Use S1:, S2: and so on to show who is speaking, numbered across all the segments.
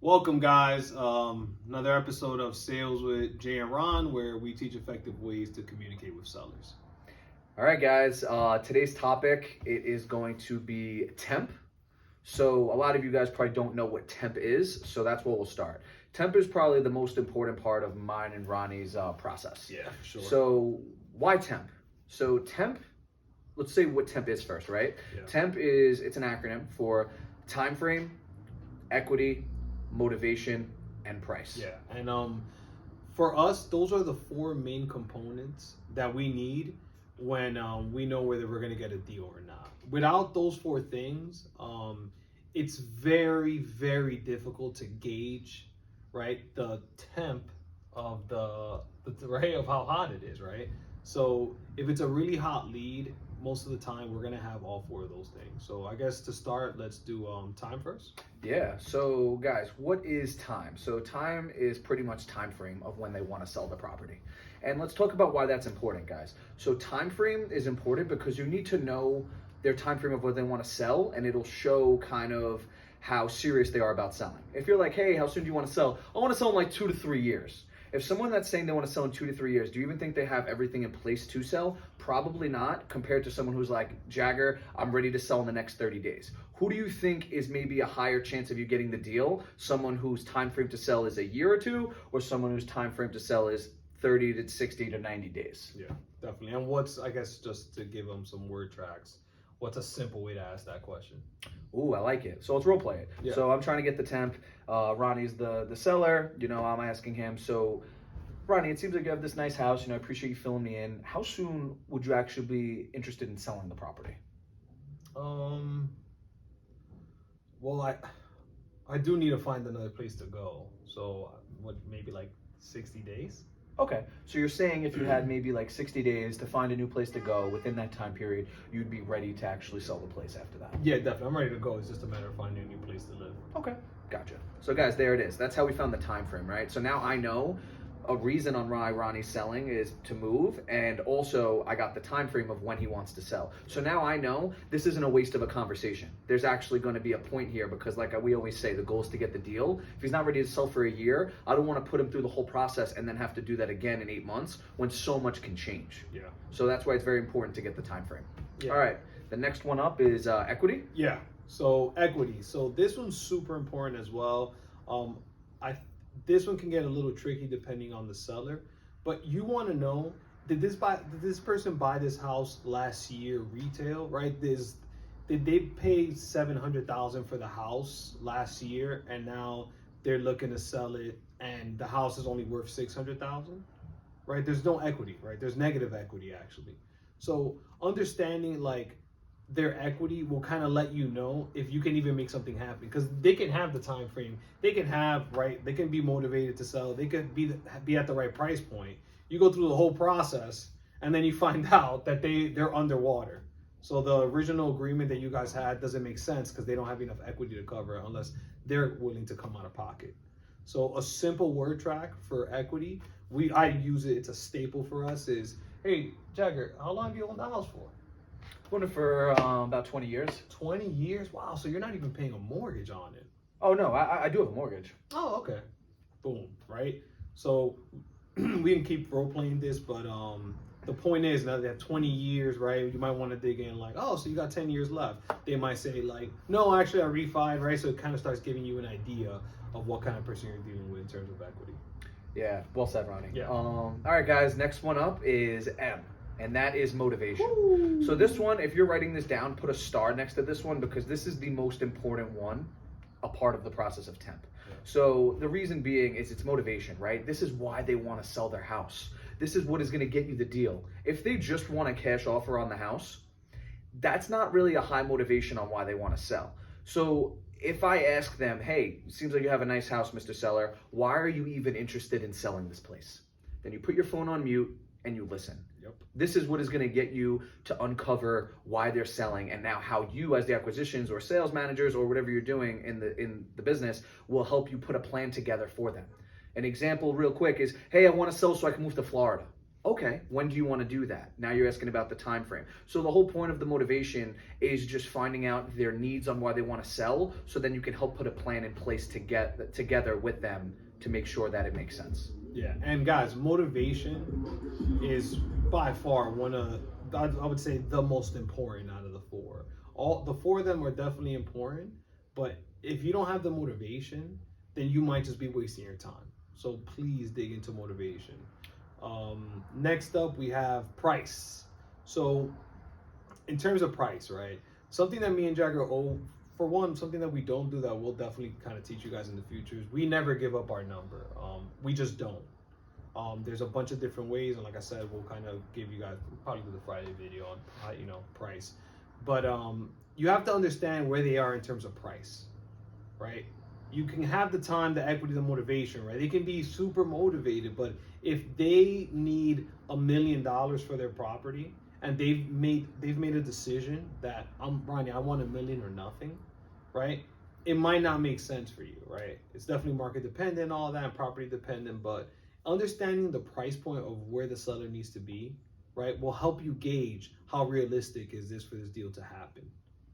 S1: Welcome, guys. Another episode of Sales with Jay and Ron, where we teach effective ways to communicate with sellers.
S2: All right, guys. Today's topic it is going to be temp. So a lot of you guys probably don't know what temp is, so that's where we'll start. Temp is probably the most important part of mine and Ronnie's process.
S1: Yeah, for sure.
S2: So why temp? So temp. Let's say what temp is first, right?
S1: Yeah.
S2: Temp it's an acronym for time frame, equity, motivation, and price.
S1: Yeah, and for us, those are the four main components that we need when we know whether we're going to get a deal or not. Without those four things, it's very, very difficult to gauge, right, the temp of the right of how hot it is, right? So if it's a really hot lead, most of the time we're gonna have all four of those things. So I guess to start, let's do time first.
S2: Yeah. So guys, what is time? So time is pretty much time frame of when they want to sell the property. And let's talk about why that's important, guys. So time frame is important because you need to know their time frame of what they want to sell, and it'll show kind of how serious they are about selling. If you're like, hey, how soon do you want to sell? I want to sell in like 2 to 3 years. If someone that's saying they want to sell in 2 to 3 years, do you even think they have everything in place to sell? Probably not, compared to someone who's like, Jagger, I'm ready to sell in the next 30 days. Who do you think is maybe a higher chance of you getting the deal? Someone whose time frame to sell is a year or two, or someone whose time frame to sell is 30 to 60 to 90 days?
S1: Yeah, definitely. And what's, I guess, just to give them some word tracks, what's a simple way to ask that question?
S2: Ooh, I like it. So let's role play it.
S1: Yeah.
S2: So I'm trying to get the temp. Ronnie's the seller. I'm asking him. So, Ronnie, it seems like you have this nice house. I appreciate you filling me in. How soon would you actually be interested in selling the property?
S1: Well, I do need to find another place to go. So what, maybe like 60 days?
S2: Okay, so you're saying if you had maybe like 60 days to find a new place to go within that time period, you'd be ready to actually sell the place after that?
S1: Yeah, definitely. I'm ready to go. It's just a matter of finding a new place to live.
S2: Okay, gotcha. So guys, there it is. That's how we found the time frame, right? So now I know a reason on why Ronnie's selling is to move, and also I got the time frame of when he wants to sell. So now I know this isn't a waste of a conversation. There's actually going to be a point here because, like we always say, the goal is to get the deal. If he's not ready to sell for a year, I don't want to put him through the whole process and then have to do that again in 8 months when so much can change. Yeah. So that's why it's very important to get the time frame. Yeah. All right. The next one up is equity.
S1: Yeah. So equity. So this one's super important as well. This one can get a little tricky depending on the seller, but you want to know, did this person buy this house last year retail, right? Did they pay $700,000 for the house last year and now they're looking to sell it and the house is only worth $600,000, right? There's no equity, right? There's negative equity actually. So understanding like their equity will kind of let you know if you can even make something happen, because they can have the time frame, they can be motivated to sell, they could be at the right price point. You go through the whole process and then you find out that they're underwater. So the original agreement that you guys had doesn't make sense because they don't have enough equity to cover it unless they're willing to come out of pocket. So a simple word track for equity, I use it, it's a staple for us, is, hey, Jagger, how long have you owned the house for?
S2: Owned it for about 20 years.
S1: 20 years? Wow, so you're not even paying a mortgage on it.
S2: Oh, no, I do have a mortgage.
S1: Oh, okay. Boom, right? So we can keep role-playing this, but the point is, now that 20 years, right, you might want to dig in like, oh, so you got 10 years left. They might say like, no, actually I refied, right? So it kind of starts giving you an idea of what kind of person you're dealing with in terms of equity.
S2: Yeah, well said, Ronnie.
S1: Yeah.
S2: All right, guys, next one up is M. And that is motivation.
S1: Woo.
S2: So this one, if you're writing this down, put a star next to this one because this is the most important one, a part of the process of temp. Yeah. So the reason being is it's motivation, right? This is why they want to sell their house. This is what is going to get you the deal. If they just want a cash offer on the house, that's not really a high motivation on why they want to sell. So if I ask them, hey, seems like you have a nice house, Mr. Seller, why are you even interested in selling this place? Then you put your phone on mute and you listen.
S1: Yep.
S2: This is what is going to get you to uncover why they're selling, and now how you as the acquisitions or sales managers or whatever you're doing in the business will help you put a plan together for them. An example real quick is, hey, I want to sell so I can move to Florida. Okay, when do you want to do that? Now you're asking about the time frame. So the whole point of the motivation is just finding out their needs on why they want to sell, so then you can help put a plan in place to get together with them to make sure that it makes sense.
S1: Yeah, and guys, motivation is by far one of, I would say, the most important out of the four. All the four of them are definitely important, but if you don't have the motivation, then you might just be wasting your time. So please dig into motivation. Next up, we have price. So in terms of price, right? Something that me and Jagger for one, something that we don't do that we'll definitely kind of teach you guys in the future is we never give up our number. We just don't. There's a bunch of different ways, and like I said, we'll kind of give you guys probably do the Friday video on price. But you have to understand where they are in terms of price, right? You can have the time, the equity, the motivation, right? They can be super motivated, but if they need $1 million for their property and they've made a decision that Ronnie, I want $1 million or nothing, right? It might not make sense for you, right? It's definitely market dependent, all that, and property dependent, but understanding the price point of where the seller needs to be, right, will help you gauge how realistic is this for this deal to happen,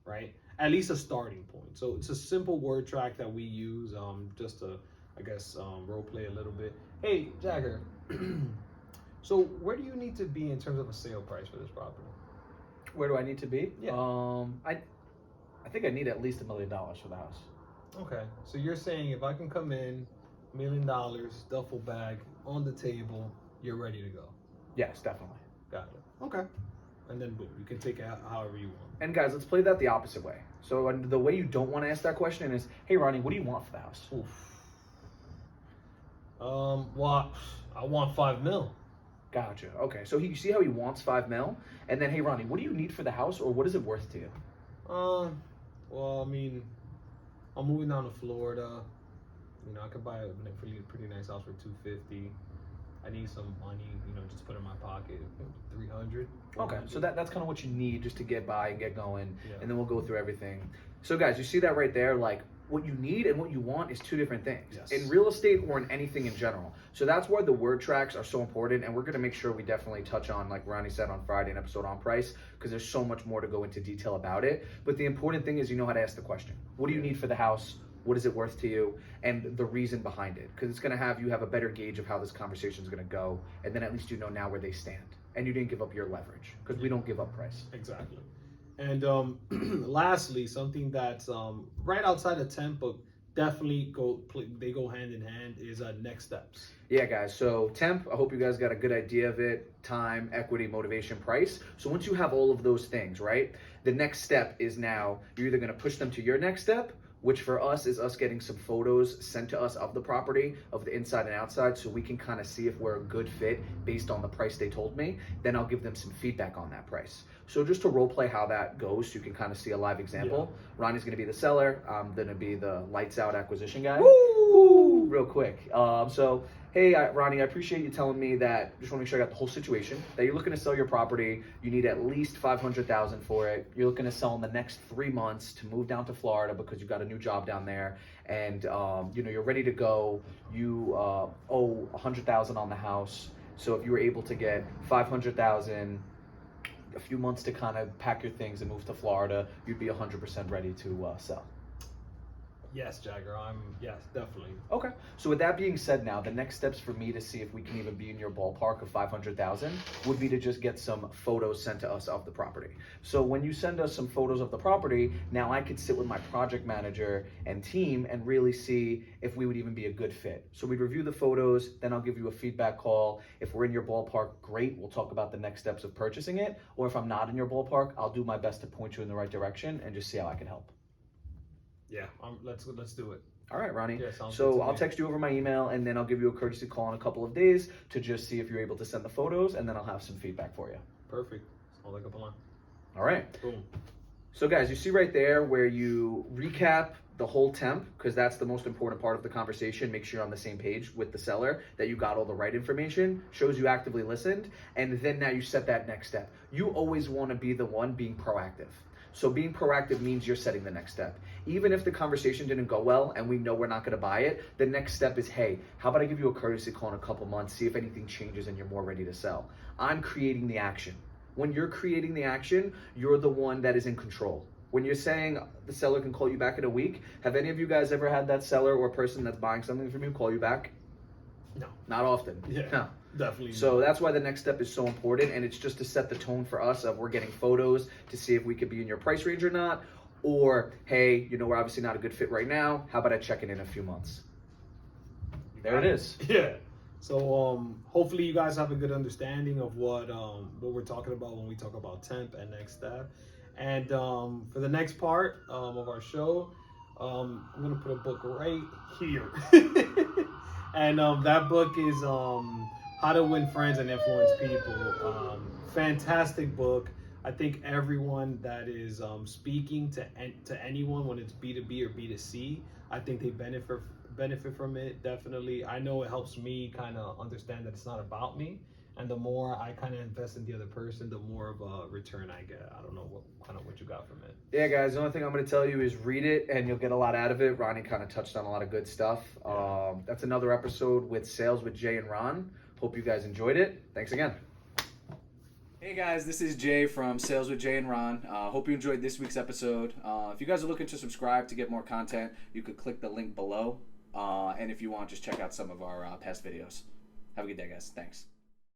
S1: right? At least a starting point. So it's a simple word track that we use just to, I guess, role play a little bit. Hey, Jagger, so where do you need to be in terms of a sale price for this property?
S2: Where do I need to be?
S1: Yeah.
S2: I think I need at least $1 million for the house.
S1: Okay, so you're saying if I can come in, $1 million, duffel bag on the table, you're ready to go.
S2: Yes, definitely.
S1: Got it. Okay. And then boom, you can take it however you want.
S2: And guys, let's play that the opposite way. So the way you don't want to ask that question is, hey Ronnie, what do you want for the house?
S1: Oof. Well, I want 5 mil.
S2: Gotcha. Okay, so you see how he wants 5 mil, and then hey Ronnie, what do you need for the house, or what is it worth to you?
S1: Well, I mean, I'm moving down to Florida. I could buy a pretty nice house for 250. I need some money, just put in my pocket, 300.
S2: Okay, so that's kind of what you need just to get by and get going,
S1: Yeah.
S2: and then we'll go through everything. So guys, you see that right there? Like, what you need and what you want is two different things.
S1: Yes.
S2: In real estate or in anything in general. So that's why the word tracks are so important, and we're going to make sure we definitely touch on, like Ronnie said on Friday, an episode on price, because there's so much more to go into detail about it. But the important thing is you know how to ask the question. What do you need for the house? What is it worth to you? And the reason behind it. Because it's going to have you have a better gauge of how this conversation is going to go, and then at least you know now where they stand. And you didn't give up your leverage, because we don't give up price.
S1: Exactly. And lastly, something that's right outside of Temp, but definitely they go hand in hand, is next steps.
S2: Yeah, guys. So Temp, I hope you guys got a good idea of it. Time, equity, motivation, price. So once you have all of those things, right, the next step is now you're either going to push them to your next step, which for us is us getting some photos sent to us of the property, of the inside and outside, so we can kind of see if we're a good fit based on the price they told me. Then I'll give them some feedback on that price. So just to role play how that goes, so you can kind of see a live example. Yeah. Ronnie's going to be the seller. I'm going to be the lights out acquisition guy. Woo! Real quick. So, hey, Ronnie, I appreciate you telling me that. Just want to make sure I got the whole situation. That you're looking to sell your property. You need at least $500,000 for it. You're looking to sell in the next 3 months to move down to Florida because you've got a new job down there, and you're ready to go. You owe $100,000 on the house. So if you were able to get $500,000, a few months to kind of pack your things and move to Florida, you'd be 100% ready to sell.
S1: Yes, Jagger, yes, definitely.
S2: Okay, so with that being said now, the next steps for me to see if we can even be in your ballpark of $500,000 would be to just get some photos sent to us of the property. So when you send us some photos of the property, now I could sit with my project manager and team and really see if we would even be a good fit. So we'd review the photos, then I'll give you a feedback call. If we're in your ballpark, great, we'll talk about the next steps of purchasing it. Or if I'm not in your ballpark, I'll do my best to point you in the right direction and just see how I can help.
S1: Yeah, let's do it.
S2: All right, Ronnie.
S1: Yeah,
S2: so I'll text you over my email, and then I'll give you a courtesy call in a couple of days to just see if you're able to send the photos, and then I'll have some feedback for you.
S1: Perfect. Sounds like a plan.
S2: All right.
S1: Boom.
S2: So guys, you see right there where you recap the whole temp, because that's the most important part of the conversation. Make sure you're on the same page with the seller, that you got all the right information, shows you actively listened, and then now you set that next step. You always want to be the one being proactive. So being proactive means you're setting the next step. Even if the conversation didn't go well and we know we're not going to buy it, the next step is, hey, how about I give you a courtesy call in a couple months, see if anything changes and you're more ready to sell. I'm creating the action. When you're creating the action, you're the one that is in control. When you're saying the seller can call you back in a week, have any of you guys ever had that seller or person that's buying something from you call you back?
S1: No.
S2: Not often.
S1: Yeah.
S2: No.
S1: Definitely.
S2: So that's why the next step is so important, and it's just to set the tone for us of we're getting photos to see if we could be in your price range or not, or hey, we're obviously not a good fit right now. How about I check in a few months? There it is.
S1: Yeah. So hopefully you guys have a good understanding of what we're talking about when we talk about temp and next step. And for the next part of our show, I'm gonna put a book right here, and that book is How to Win Friends and Influence People. Fantastic book. I think everyone that is speaking to anyone, when it's B2B or B2C, I think they benefit from it. Definitely. I know it helps me kind of understand that it's not about me, and the more I kind of invest in the other person, the more of a return I get. I don't know what you got from it.
S2: Yeah, guys, the only thing I'm going to tell you is read it and you'll get a lot out of it. Ronnie kind of touched on a lot of good stuff. That's another episode with Sales with Jay and Ron. Hope you guys enjoyed it. Thanks again.
S3: Hey guys, this is Jay from Sales with Jay and Ron. Hope you enjoyed this week's episode. If you guys are looking to subscribe to get more content, you could click the link below. And if you want, just check out some of our past videos. Have a good day, guys. Thanks.